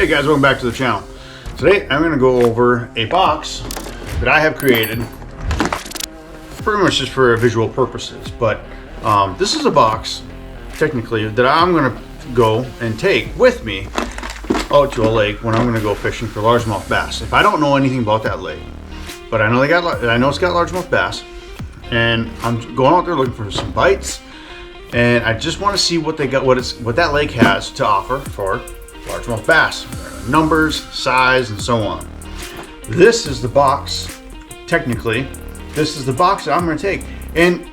Hey guys, welcome back to the channel. Today I'm going to go over a box that I have created pretty much just for visual purposes, but this is a box technically that I'm going to go and take with me out to a lake when I'm going to go fishing for largemouth bass. If I don't know anything about that lake, but I know it's got largemouth bass, and I'm going out there looking for some bites, and I just want to see what they got, what that lake has to offer for largemouth bass, numbers, size, and so on. This is the box. Technically, this is the box that I'm going to take, and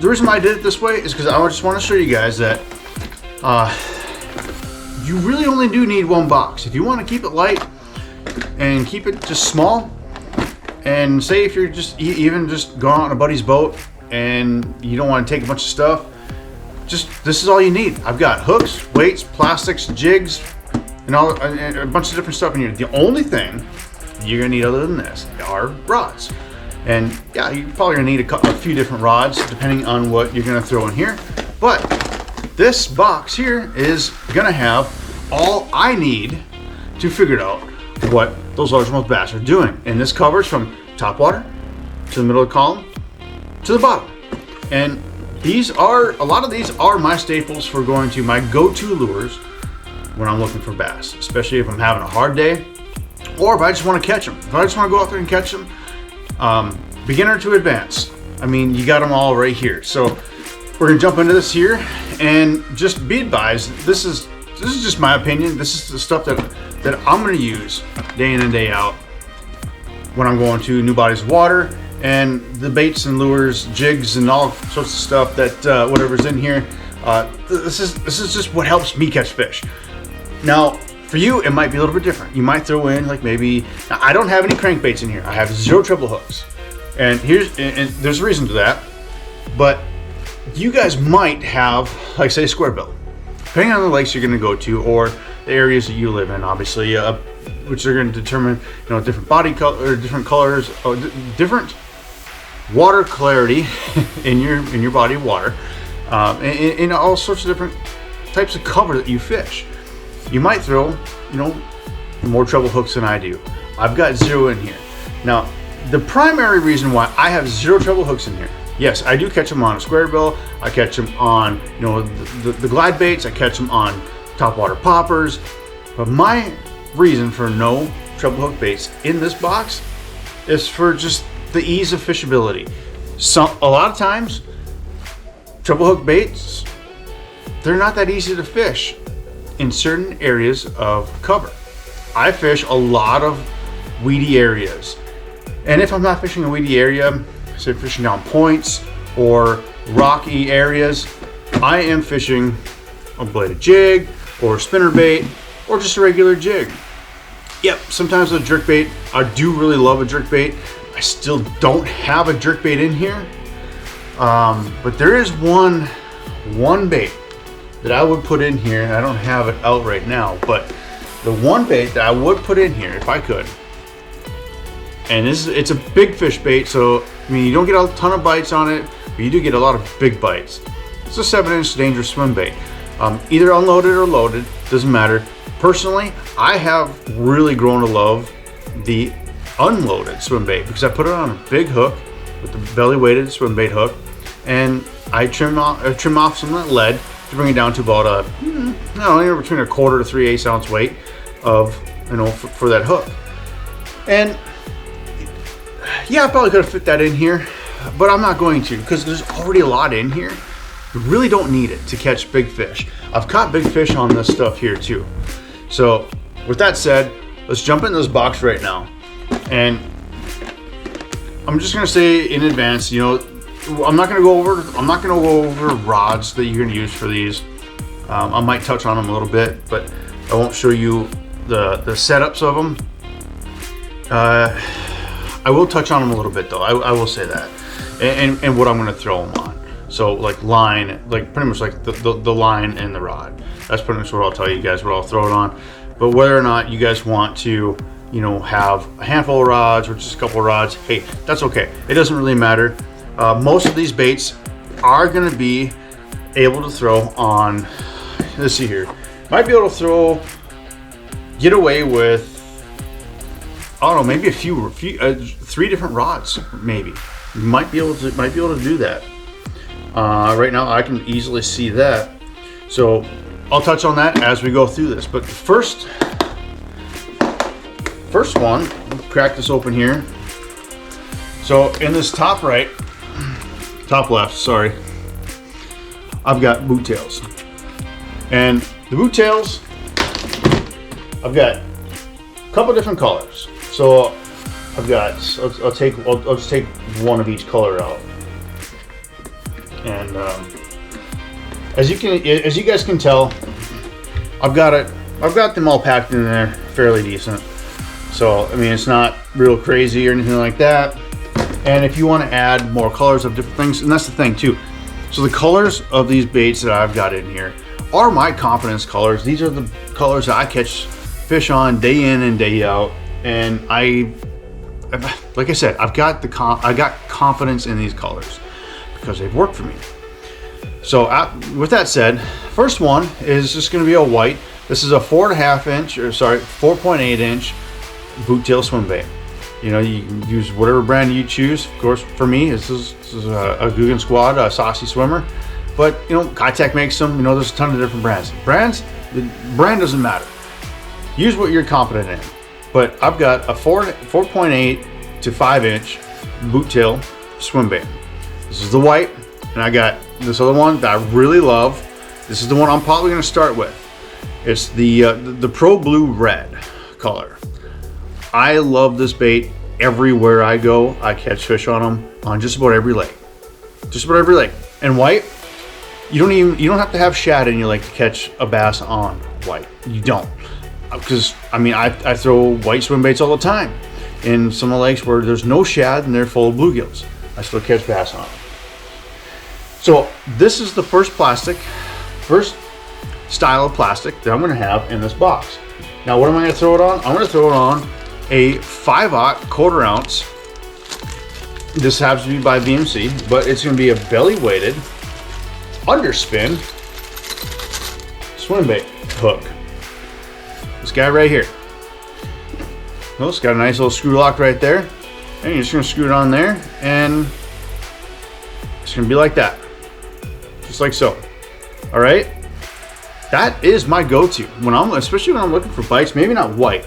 the reason why I did it this way is because I just want to show you guys that you really only do need one box. If you want to keep it light and keep it just small, and say if you're just even just going out on a buddy's boat and you don't want to take a bunch of stuff, this is all you need. I've got hooks, weights, plastics, jigs, and a bunch of different stuff in here. The only thing you're gonna need other than this are rods. And yeah, you're probably gonna need a few different rods depending on what you're gonna throw in here. But this box here is gonna have all I need to figure out what those largemouth bass are doing. And this covers from top water to the middle of the column to the bottom. And a lot of these are my staples for going to my go-to lures when I'm looking for bass, especially if I'm having a hard day or if I just want to catch them. If I just want to go out there and catch them, beginner to advanced, I mean, you got them all right here. So we're gonna jump into this here, and just be advised, this is just my opinion. This is the stuff that I'm gonna use day in and day out when I'm going to new bodies of water, and the baits and lures, jigs, and all sorts of stuff that whatever's in here. This is just what helps me catch fish. Now, for you, it might be a little bit different. You might throw in like maybe. Now, I don't have any crankbaits in here. I have 0 treble hooks, and there's a reason to that. But you guys might have, like, say, square bill, depending on the lakes you're going to go to or the areas that you live in, obviously, which are going to determine, different body color, or different colors, or different water clarity in your body of water, and all sorts of different types of cover that you fish. You might throw, more treble hooks than I do. I've got 0 in here. Now, the primary reason why I have 0 treble hooks in here, yes, I do catch them on a square bill. I catch them on, the glide baits. I catch them on topwater poppers. But my reason for no treble hook baits in this box is for just the ease of fishability. A lot of times, treble hook baits, they're not that easy to fish in certain areas of cover. I fish a lot of weedy areas, and if I'm not fishing a weedy area, say fishing down points or rocky areas, I am fishing a bladed jig or a spinnerbait or just a regular jig. Yep, sometimes a jerkbait. I do really love a jerkbait. I still don't have a jerkbait in here, but there is one bait that I would put in here, and I don't have it out right now, but the one bait that I would put in here if I could, and it's a big fish bait, so I mean, you don't get a ton of bites on it, but you do get a lot of big bites. It's a 7-inch dangerous swim bait, either unloaded or loaded, doesn't matter. Personally, I have really grown to love the unloaded swim bait because I put it on a big hook with the belly weighted swim bait hook, and I trim off some of that lead to bring it down to about anywhere between a 1/4 to 3/8 ounce weight of, for that hook. And yeah, I probably could have fit that in here, but I'm not going to because there's already a lot in here. You really don't need it to catch big fish. I've caught big fish on this stuff here too. So with that said, let's jump in this box right now. And I'm just gonna say in advance, I'm not gonna go over rods that you're gonna use for these. I might touch on them a little bit, but I won't show you the setups of them. I will touch on them a little bit though. I will say that, and what I'm gonna throw them on. So like line, like pretty much like the line and the rod. That's pretty much what I'll tell you guys what I'll throw it on. But whether or not you guys want to, have a handful of rods or just a couple of rods, hey, that's okay. It doesn't really matter. Most of these baits are gonna be able to throw on, let's see here, might be able to throw get away with, I don't know, maybe three different rods. Maybe you might be able to do that. Right now, I can easily see that. So I'll touch on that as we go through this. But the first one, crack this open here. So in this top left, sorry, I've got boot tails, and the boot tails, I've got a couple different colors. So I've got, I'll just take one of each color out, and as you guys can tell, I've got them all packed in there fairly decent. So I mean, it's not real crazy or anything like that. And if you want to add more colors of different things, and that's the thing too. So the colors of these baits that I've got in here are my confidence colors. These are the colors that I catch fish on day in and day out. And like I said, I got confidence in these colors because they've worked for me. So with that said, first one is just going to be a white. This is a 4.8 inch boot tail swim bait. You know, you can use whatever brand you choose. Of course, for me, this is a Guggen Squad, a Saucy Swimmer. But, you know, Kitech makes them. You know, there's a ton of different brands. The brand doesn't matter. Use what you're confident in. But I've got a 4.8 to 5 inch boot tail swim bait. This is the white, and I got this other one that I really love. This is the one I'm probably going to start with. It's the Pro Blue Red color. I love this bait. Everywhere I go, I catch fish on them on just about every lake. Just about every lake. And white, you don't have to have shad in your lake to catch a bass on white. You don't. Because I mean, I throw white swim baits all the time in some of the lakes where there's no shad and they're full of bluegills. I still catch bass on them. So this is the first style of plastic that I'm going to have in this box. Now, what am I going to throw it on? I'm going to throw it on a 5/0 1/4 ounce. This happens to be by BMC, but it's going to be a belly weighted underspin swim bait hook. This guy right here. Well, it's got a nice little screw lock right there, and you're just going to screw it on there, and it's going to be like that, just like so. All right, that is my go-to especially when I'm looking for bites. Maybe not white.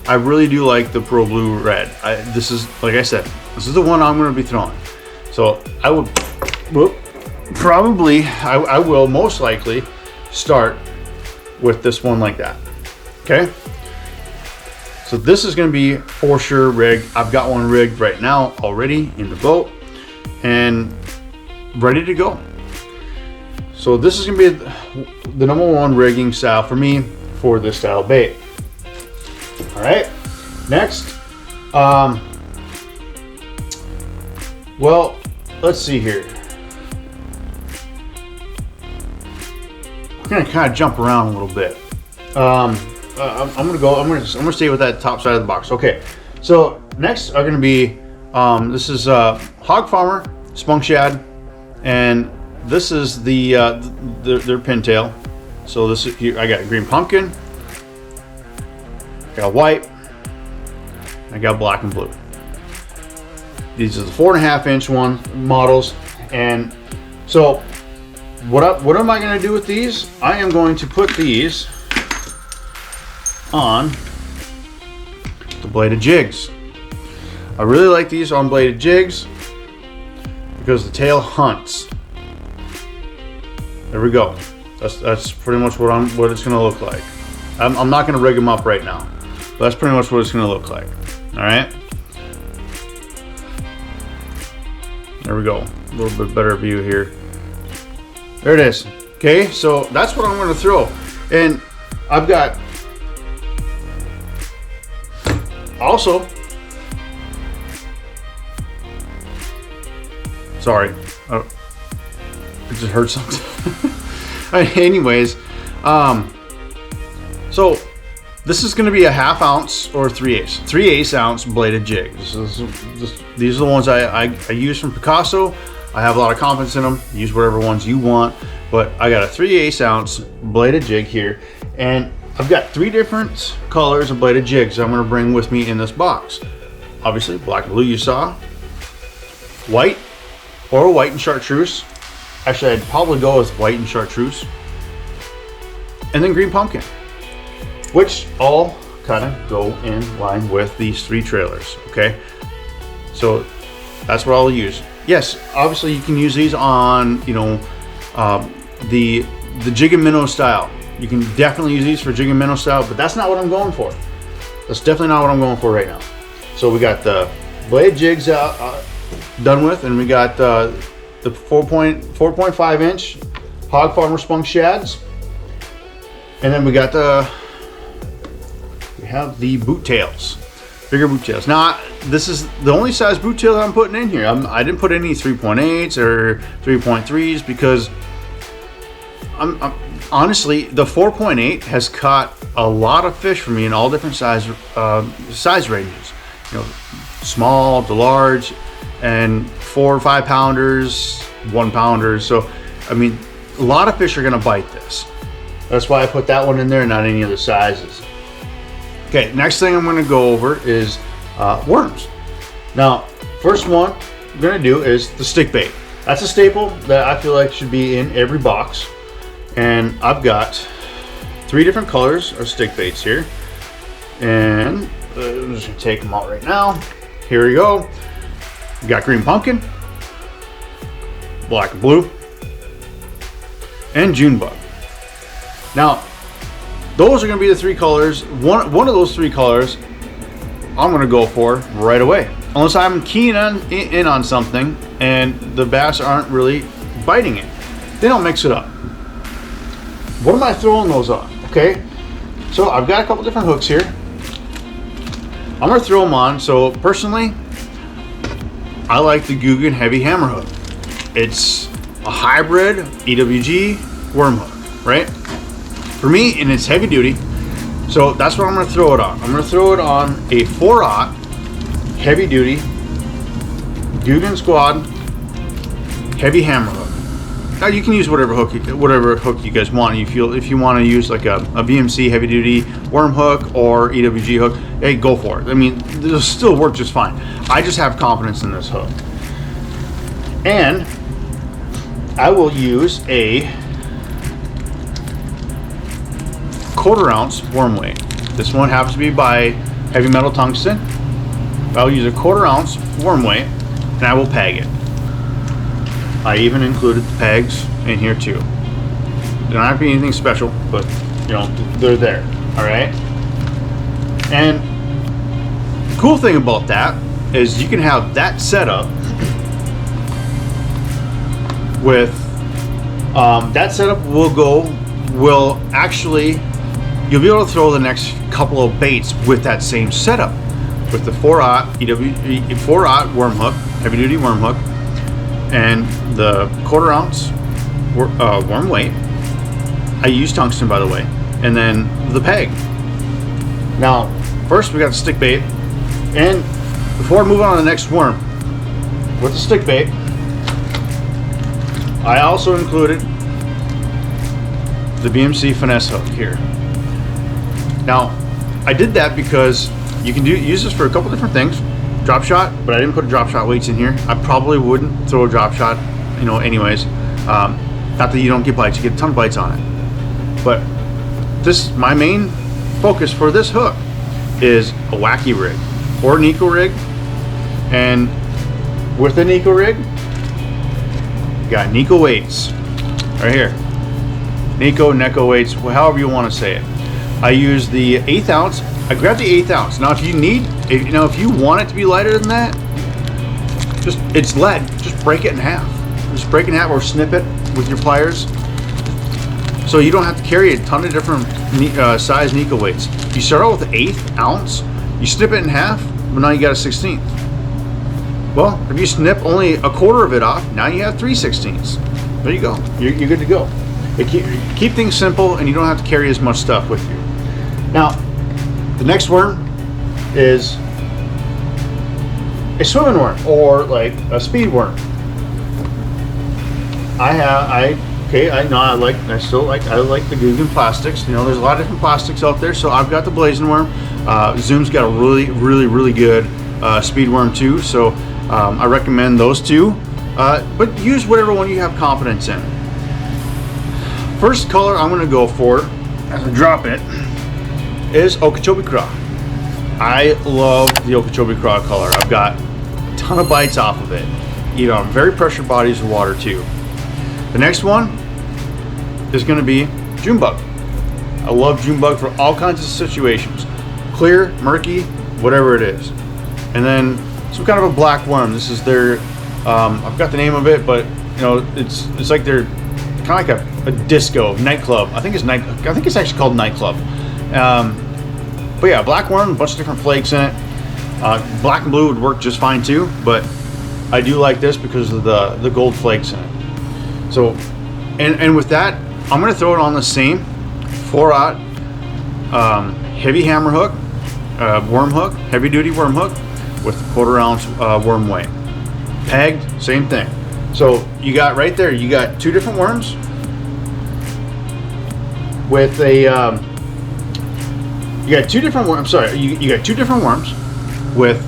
I really do like the Pro Blue Red. This is, like I said, this is the one I'm going to be throwing. So I will most likely start with this one like that. Okay. So this is going to be for sure rigged. I've got one rigged right now already in the boat and ready to go. So this is going to be the #1 rigging style for me for this style bait. All right, next, well, let's see here. We're gonna kind of jump around a little bit. I'm gonna stay with that top side of the box. Okay, so next are gonna be, this is Hog Farmer Spunk Shad, and this is their pintail. So this is here. I got green pumpkin. I got white, I got black and blue. These are the 4.5 inch models. And so what am I going to do with these? I am going to put these on the bladed jigs. I really like these on bladed jigs because the tail hunts. There we go. That's pretty much what it's going to look like. I'm not going to rig them up right now. That's pretty much what it's going to look like. All right. There we go. A little bit better view here. There it is. Okay, so that's what I'm going to throw. And I've got also, sorry, it just heard something. Anyways, so this is going to be a 1/2 ounce or 3/8 ounce bladed jig. These are the ones I use from Picasso. I have a lot of confidence in them. Use whatever ones you want, but I got a 3/8 ounce bladed jig here, and I've got 3 different colors of bladed jigs I'm going to bring with me in this box. Obviously, black and blue you saw, white or white and chartreuse. Actually, I'd probably go with white and chartreuse, and then green pumpkin, which all kind of go in line with these 3 trailers. Okay, so that's what I'll use. Yes, obviously you can use these on, you know, the jig and minnow style. You can definitely use these for jig and minnow style, but that's not what I'm going for. That's definitely not what I'm going for right now. So we got the blade jigs done with, and we got the 4.5 inch Hog Farmer Spunk Shads, and then we got we have the boot tails, bigger boot tails. Now this is the only size boot tail I'm putting in here. I didn't put any 3.8s or 3.3s because honestly, the 4.8 has caught a lot of fish for me in all different size ranges. You know, small to large, and 4 or 5 pounders, 1 pounders. So, I mean, a lot of fish are going to bite this. That's why I put that one in there, not any other sizes. Okay, next thing I'm going to go over is worms. Now, first one I'm going to do is the stick bait. That's a staple that I feel like should be in every box. And I've got 3 different colors of stick baits here, and I'm just gonna take them out right now. Here we go. We got green pumpkin, black and blue, and June bug. Now, those are gonna be the 3 colors. One of those 3 colors I'm gonna go for right away, unless I'm keen in on something and the bass aren't really biting it. Then I'll mix it up. What am I throwing those on? Okay, so I've got a couple different hooks here. I'm gonna throw them on. So personally, I like the Guggen Heavy Hammer Hook. It's a hybrid EWG worm hook, right? For me, and it's heavy duty. So that's what I'm gonna throw it on. I'm gonna throw it on a 4/0 heavy duty Guggen Squad Heavy Hammer Hook. Now you can use whatever hook you guys want. If you want to use like a BMC heavy duty worm hook or EWG hook, hey, go for it. I mean, it'll still work just fine. I just have confidence in this hook, and I will use a 1/4 ounce worm weight. This one happens to be by Heavy Metal Tungsten. I'll use a 1/4 ounce worm weight, and I will peg it. I even included the pegs in here too. They don't have to be anything special, but you know, they're there. All right. And the cool thing about that is you can have that setup with that setup will actually, you'll be able to throw the next couple of baits with that same setup, with the 4/0 EWG 4/0 worm hook, heavy duty worm hook, and the 1/4 ounce worm weight. I use tungsten, by the way, and then the peg. Now, first we got the stick bait, and before I move on to the next worm, with the stick bait, I also included the BMC Finesse hook here. Now, I did that because you can use this for a couple different things. Drop shot, but I didn't put drop shot weights in here. I probably wouldn't throw a drop shot, you know, anyways. Not that you don't get bites, you get a ton of bites on it. But my main focus for this hook is a wacky rig or an eco rig. And with an eco rig, got Neko weights right here. Neko weights, however you want to say it. I use the 1/8 ounce. I grabbed the 1/8 ounce. Now, if you want it to be lighter than that, it's lead. Just break it in half. Just break it in half or snip it with your pliers. So you don't have to carry a ton of different size Neko weights. You start out with the 1/8 ounce. You snip it in half, but now you got a 1/16. Well, if you snip only a 1/4 of it off, now you have 3/16. There you go. You're good to go. Keep things simple, and you don't have to carry as much stuff with you. Now, the next worm is a swimming worm, or like a speed worm. I Okay, I like the Guggen plastics. You know, there's a lot of different plastics out there. So I've got the blazing worm. Zoom's got a really good speed worm too. So I recommend those two. But use whatever one you have confidence in. First color I'm going to go for as I drop it is Okeechobee Craw. I love the Okeechobee Craw color. I've got a ton of bites off of it. Eat on very pressured bodies of water too. The next one is going to be June bug. I love June bug for all kinds of situations. Clear, murky, whatever it is. And then some kind of a black worm. This is their, I've got the name of it, but you know, it's like they're kind of like a disco nightclub. I think it's actually called Nightclub. But yeah, black worm, a bunch of different flakes in it. Black and blue would work just fine too, but I do like this because of the gold flakes in it. So, and with that, I'm going to throw it on the same 4/0 heavy hammer hook, worm hook, heavy duty worm hook with 1/4 ounce worm weight. Pegged, same thing. So you got right there, you got two different worms with a, you got two different worms with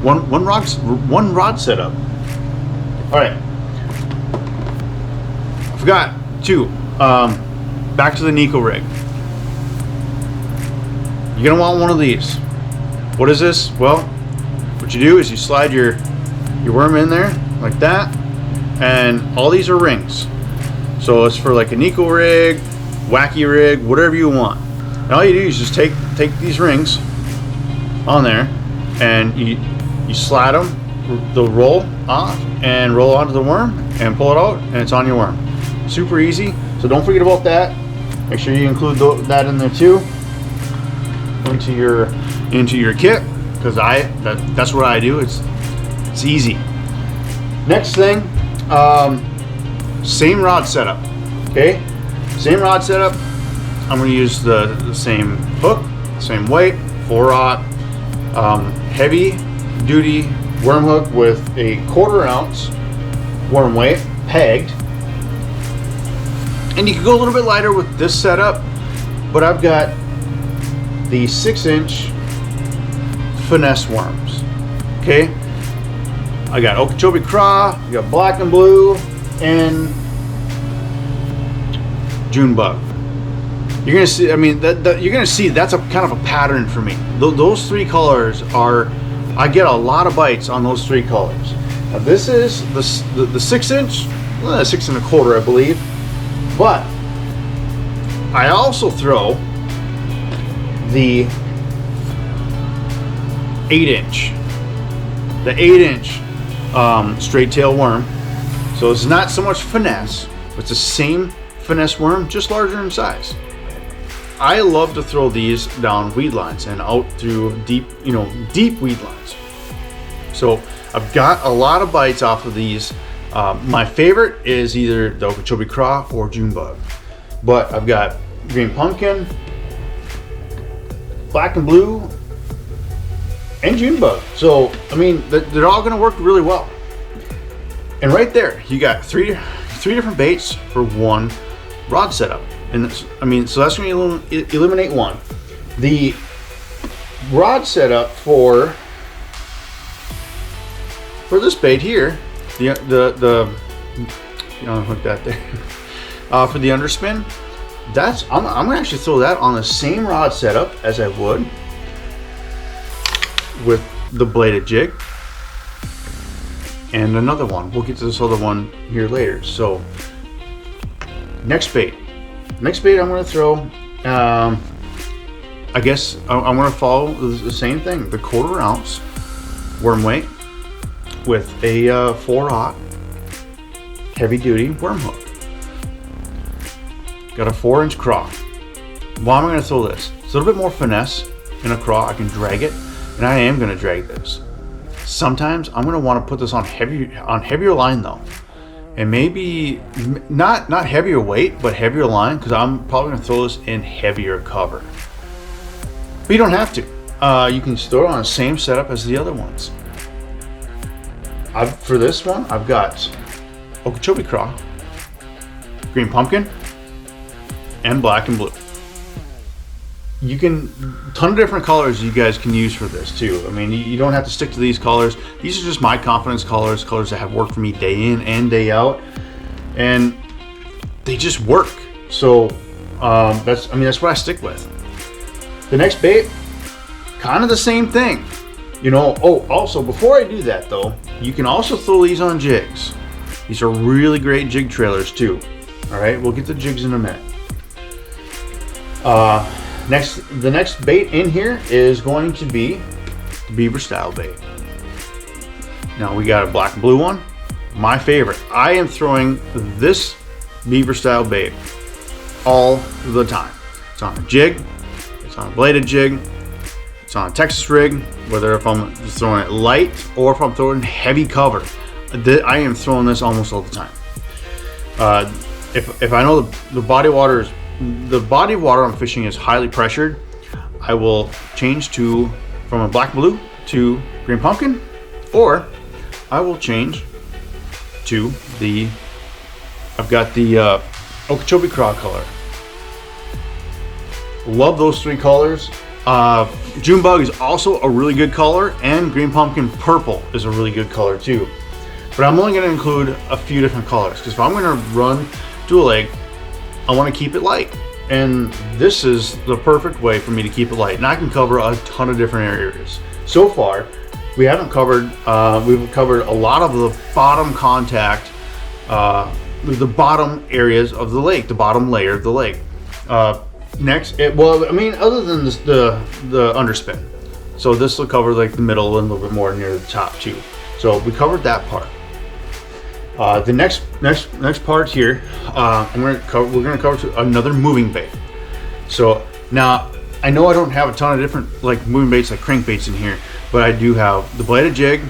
one rod setup. All right. I forgot two. Back to the Nico rig. You're gonna want one of these. What is this? Well, what you do is you slide your worm in there like that, and all these are rings. So it's for like a Nico rig, wacky rig, whatever you want. And all you do is just take these rings on there, and you slide them, the roll off, and roll onto the worm, and pull it out, and it's on your worm. Super easy. So don't forget about that. Make sure you include that in there too, into your kit, because that's what I do. It's easy. Next thing, same rod setup. Okay, same rod setup. I'm going to use the same hook, same weight, 4/0 heavy duty worm hook with a 1/4 ounce worm weight, pegged. And you can go a little bit lighter with this setup, but I've got the 6-inch Finesse worms. Okay, I got Okeechobee Craw, I got black and blue, and June bug. You're gonna see. I mean, you're gonna see that's a kind of a pattern for me. Those three colors are. I get a lot of bites on those three colors. Now this is the 6-inch, 6 1/4, I believe. But I also throw the 8-inch, straight tail worm. So it's not so much finesse, but it's the same finesse worm, just larger in size. I love to throw these down weed lines and out through deep weed lines. So I've got a lot of bites off of these. My favorite is either the Okeechobee Craw or June bug, but I've got green pumpkin, black and blue, and June bug. So I mean, they're all going to work really well. And right there, you got three different baits for one rod setup. And so that's going to eliminate one. The rod setup for this bait here, the hook that there for the underspin. I'm gonna actually throw that on the same rod setup as I would with the bladed jig and another one. We'll get to this other one here later. So next bait I'm going to throw, I guess I'm going to follow the same thing, the 1/4 ounce worm weight with a 4/0 heavy duty worm hook. Got a 4-inch craw. Why am I going to throw this? It's a little bit more finesse in a craw. I can drag it, and I am going to drag this. Sometimes I'm going to want to put this on heavier line though. And maybe not heavier weight, but heavier line, because I'm probably going to throw this in heavier cover. But you don't have to. You can throw it on the same setup as the other ones. For this one, I've got Okeechobee craw, green pumpkin, and black and blue. You can, ton of different colors you guys can use for this too. I mean, you don't have to stick to these colors. These are just my confidence colors, colors that have worked for me day in and day out, and they just work. So that's what I stick with. The next bait, kind of the same thing. You know, oh, also before I do that though, you can also throw these on jigs. These are really great jig trailers too. All right, we'll get the jigs in a minute. The next bait in here is going to be the Beaver style bait. Now we got a black and blue one, my favorite. I am throwing this Beaver style bait all the time. It's on a jig, it's on a bladed jig, it's on a Texas rig, whether if I'm just throwing it light or if I'm throwing heavy cover. I am throwing this almost all the time. If I know the body of water I'm fishing is highly pressured, I will change from a black and blue to green pumpkin, or I will change to I've got the Okeechobee craw color. Love those three colors. June bug is also a really good color, and green pumpkin purple is a really good color too. But I'm only going to include a few different colors, because if I'm going to run dual leg, I want to keep it light. And this is the perfect way for me to keep it light. And I can cover a ton of different areas. So far, we've covered a lot of the bottom contact, the bottom areas of the lake, the bottom layer of the lake. Next, other than this, the underspin. So this will cover like the middle and a little bit more near the top too. So we covered that part. The next part here, we're gonna cover another moving bait. So now I know I don't have a ton of different like moving baits like crankbaits in here, but I do have the bladed jig,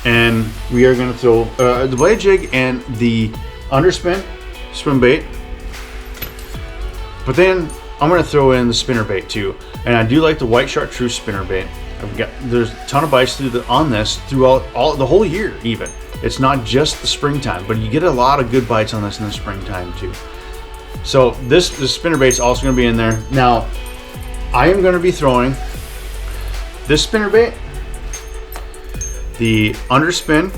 and we are gonna throw the bladed jig and the underspin swim bait. But then I'm gonna throw in the spinner bait too, and I do like the white chartreuse spinner bait. There's a ton of bites on this throughout the whole year even. It's not just the springtime, but you get a lot of good bites on this in the springtime too. So the spinner bait is also going to be in there. Now, I am going to be throwing this spinner bait, the underspin,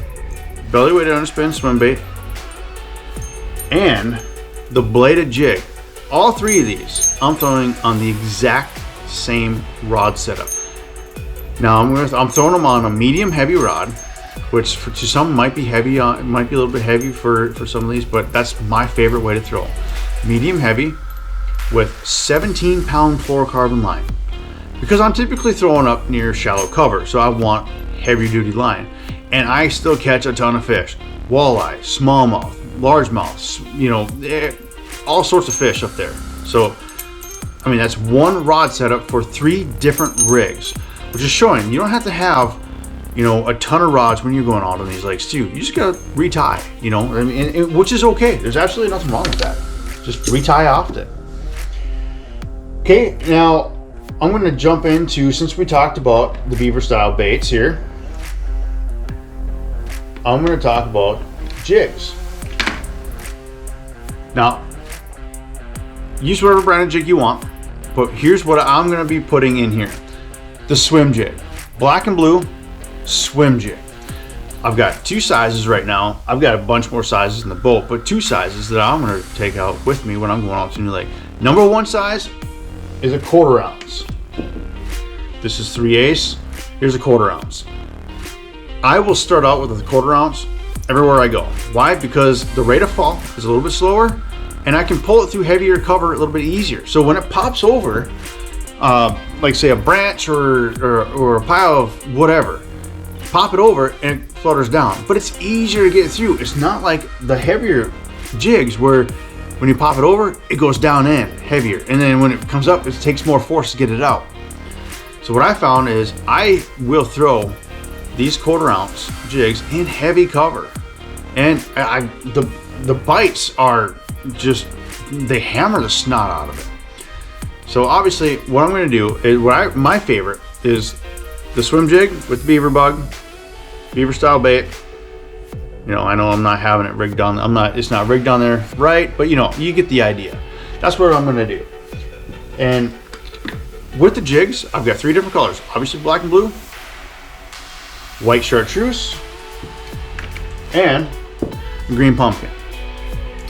belly weighted underspin swim bait, and the bladed jig. All three of these I'm throwing on the exact same rod setup. Now I'm throwing them on a medium heavy rod, which to some might be heavy, might be a little bit heavy for some of these, but that's my favorite way to throw. Medium heavy with 17-pound fluorocarbon line, because I'm typically throwing up near shallow cover, so I want heavier duty line, and I still catch a ton of fish: walleye, smallmouth, largemouth, you know, all sorts of fish up there. So I mean, that's one rod setup for 3 different rigs, which is showing you don't have to have, you know, a ton of rods when you're going out on these lakes too. You just gotta retie, you know, I mean, which is okay. There's absolutely nothing wrong with that. Just retie often. Okay, now I'm gonna jump into, since we talked about the Beaver style baits here, I'm gonna talk about jigs. Now, use whatever brand of jig you want, but here's what I'm gonna be putting in here. The swim jig, black and blue swim jig. I've got 2 sizes right now. I've got a bunch more sizes in the boat, but 2 sizes that I'm gonna take out with me when I'm going out to New Lake. Number 1 size is a 1/4 ounce. This is 3/8. Here's a 1/4 ounce. I will start out with a 1/4 ounce everywhere I go. Why? Because the rate of fall is a little bit slower, and I can pull it through heavier cover a little bit easier. So when it pops over, like say a branch or a pile of whatever, pop it over and it flutters down. But it's easier to get through. It's not like the heavier jigs where when you pop it over, it goes down in heavier. And then when it comes up, it takes more force to get it out. So what I found is I will throw these 1/4 ounce jigs in heavy cover. And the bites are just, they hammer the snot out of it. So obviously what I'm going to do is, my favorite is the swim jig with the beaver bug, beaver style bait, You know, I know I'm not having it rigged on, it's not rigged on there right, but you know, you get the idea. That's what I'm gonna do. And with the jigs, I've got 3 different colors. Obviously black and blue, white chartreuse, and green pumpkin.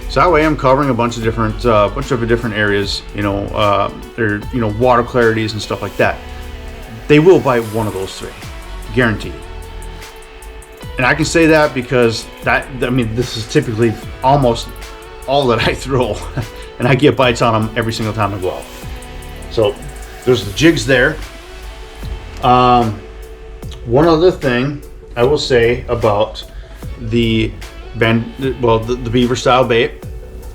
So that way I'm covering a bunch of different areas, you know, they're, you know, water clarities and stuff like that. They will bite one of those 3, guaranteed. And I can say that because I mean, this is typically almost all that I throw, and I get bites on them every single time I go out. So there's the jigs there. One other thing I will say about the Beaver style bait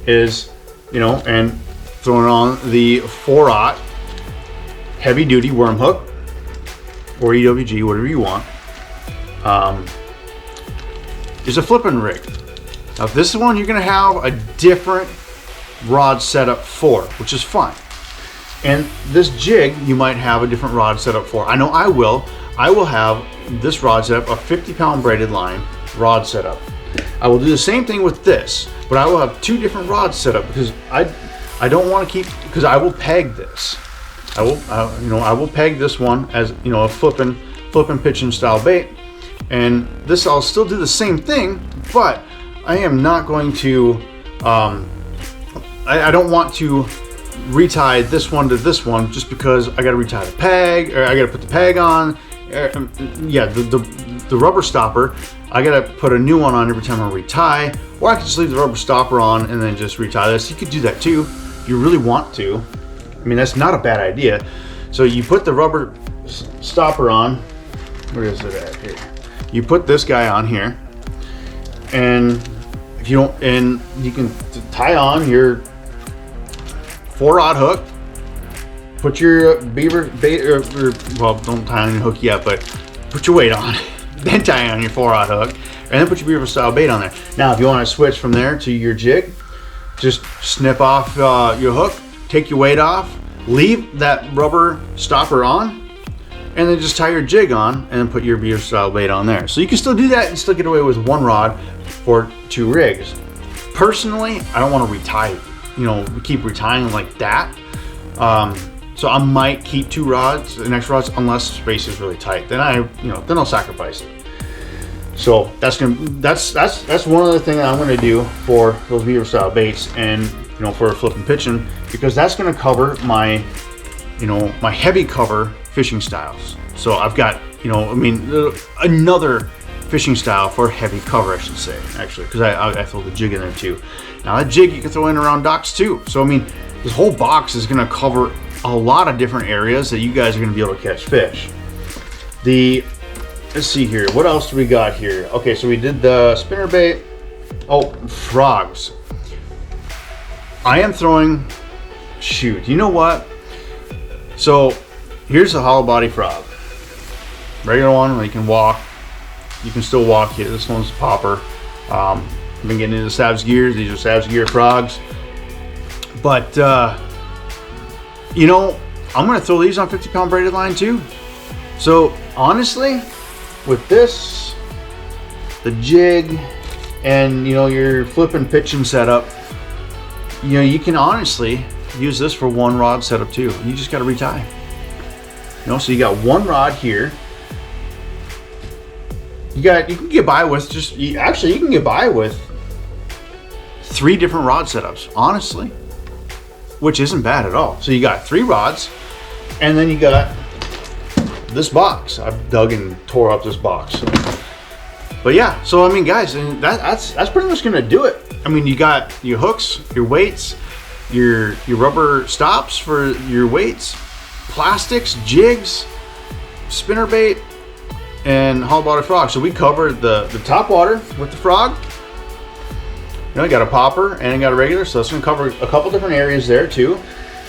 is, you know, and throwing on the 4/0 heavy duty worm hook or EWG, whatever you want. Is a flipping rig. Now this one you're gonna have a different rod setup for, which is fine. And this jig you might have a different rod setup for. I know I will. I will have this rod setup, a 50-pound braided line rod setup. I will do the same thing with this, but I will have 2 different rods set up because I don't want to keep, because I will peg this. I will peg this one as, you know, a flipping pitching style bait. And this, I'll still do the same thing, but I am not going to, I don't want to retie this one to this one just because I got to retie the peg, or I got to put the peg on. Yeah, the rubber stopper, I got to put a new one on every time I retie, or I can just leave the rubber stopper on and then just retie this. You could do that too if you really want to. I mean, that's not a bad idea. So you put the rubber stopper on. Where is it at here? You put this guy on here, and if you don't, and you can tie on your 4/0 hook. Put your beaver bait, or well, don't tie on your hook yet, but put your weight on. Then tie on your 4/0 hook, and then put your beaver style bait on there. Now, if you want to switch from there to your jig, just snip off your hook, take your weight off, leave that rubber stopper on, and then just tie your jig on, and then put your beaver style bait on there. So you can still do that and still get away with 1 rod for 2 rigs. Personally, I don't want to retie, you know, keep retying like that. So I might keep 2 rods, the next rods, unless the space is really tight. Then then I'll sacrifice it. So that's one other thing that I'm gonna do for those Beaver style baits, and you know, for flipping pitching, because that's gonna cover my, you know, my heavy cover fishing styles. So I've got, you know, I mean, another fishing style for heavy cover, I should say, actually, because I throw the jig in there too. Now that jig you can throw in around docks too. So I mean, this whole box is gonna cover a lot of different areas that you guys are going to be able to catch fish. Let's see here, what else do we got here? Okay, so we did the spinnerbait. Oh, frogs. I am throwing, shoot, you know what? So here's a hollow body frog. Regular one, you can walk. You can still walk here. This one's a popper. I've been getting into Savage Gears. These are Savage Gear frogs. But you know, I'm gonna throw these on 50-pound braided line too. So honestly, with this, the jig, and you know, your flipping pitching setup, you know, you can honestly use this for 1 rod setup too. You just gotta retie. You know, so you got 1 rod here. You can get by with you can get by with 3 different rod setups, honestly, which isn't bad at all. So you got 3 rods, and then you got this box. I've dug and tore up this box. But yeah, so I mean, guys, and that's pretty much gonna do it. I mean, you got your hooks, your weights, your rubber stops for your weights, plastics, jigs, spinnerbait, and hollow body frog. So we covered the top water with the frog. You know, you got a popper and you got a regular, so it's gonna cover a couple different areas there too.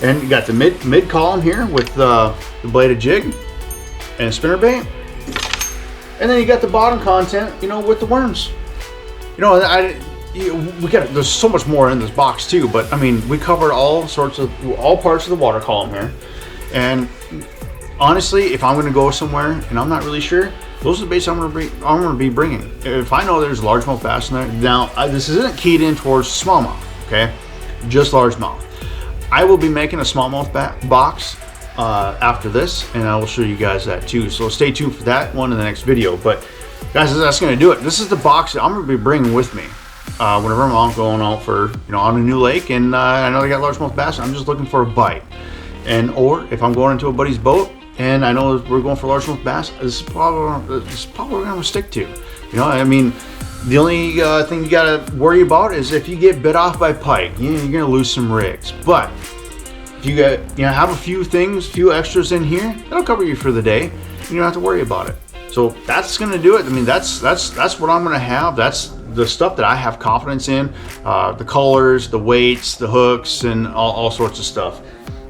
And you got the mid column here with the bladed jig and a spinnerbait. And then you got the bottom content, you know, with the worms. You know, there's so much more in this box too, but I mean, we covered all parts of the water column here. And honestly, if I'm gonna go somewhere and I'm not really sure, those are the baits I'm gonna be bringing. If I know there's largemouth bass in there, now this isn't keyed in towards smallmouth, okay? Just largemouth. I will be making a smallmouth box after this, and I will show you guys that too. So stay tuned for that one in the next video. But guys, that's gonna do it. This is the box that I'm gonna be bringing with me whenever I'm out going out for, you know, on a new lake, and I know they got largemouth bass. I'm just looking for a bite, or if I'm going into a buddy's boat and I know we're going for largemouth bass, this is probably what I'm gonna stick to. You know, I mean, the only thing you gotta worry about is if you get bit off by pike, you're gonna lose some rigs. But if you have a few extras in here, that'll cover you for the day. You don't have to worry about it. So that's gonna do it. I mean, that's what I'm gonna have. That's the stuff that I have confidence in. The colors, the weights, the hooks, and all sorts of stuff.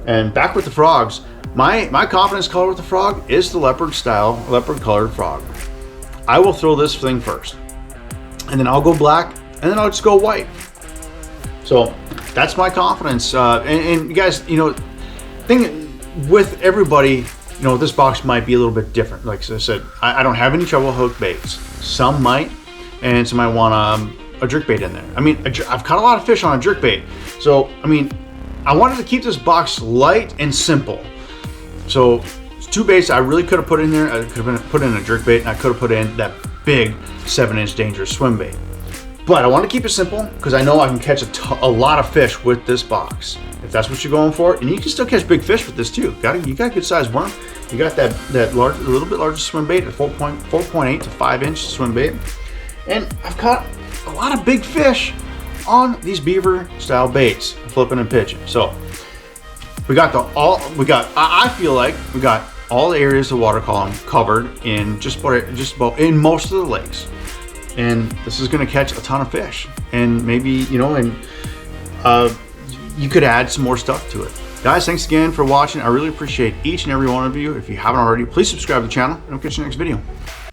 And back with the frogs, my confidence color with the frog is the leopard colored frog. I will throw this thing first, and then I'll go black, and then I'll just go white. So that's my confidence. And you guys, you know, thing with everybody, you know, this box might be a little bit different. Like I said, I don't have any trouble hook baits. Some might, and some might want a jerk bait in there. I mean, I've caught a lot of fish on a jerk bait. So, I mean, I wanted to keep this box light and simple. So, two baits I really could have put in there. I could have put in a jerk bait, and I could have put in that big 7-inch dangerous swim bait. But I want to keep it simple because I know I can catch a lot of fish with this box. If that's what you're going for, and you can still catch big fish with this too. You got a good sized worm. You got that large, a little bit larger swim bait, a 4.8 to 5-inch swim bait, and I've caught a lot of big fish on these beaver style baits, flipping and pitching. So I feel like we got all the areas of the water column covered in just about in most of the lakes. And this is going to catch a ton of fish, and maybe, you know, you could add some more stuff to it. Guys, thanks again for watching. I really appreciate each and every one of you. If you haven't already, please subscribe to the channel, and I'll catch you in the next video.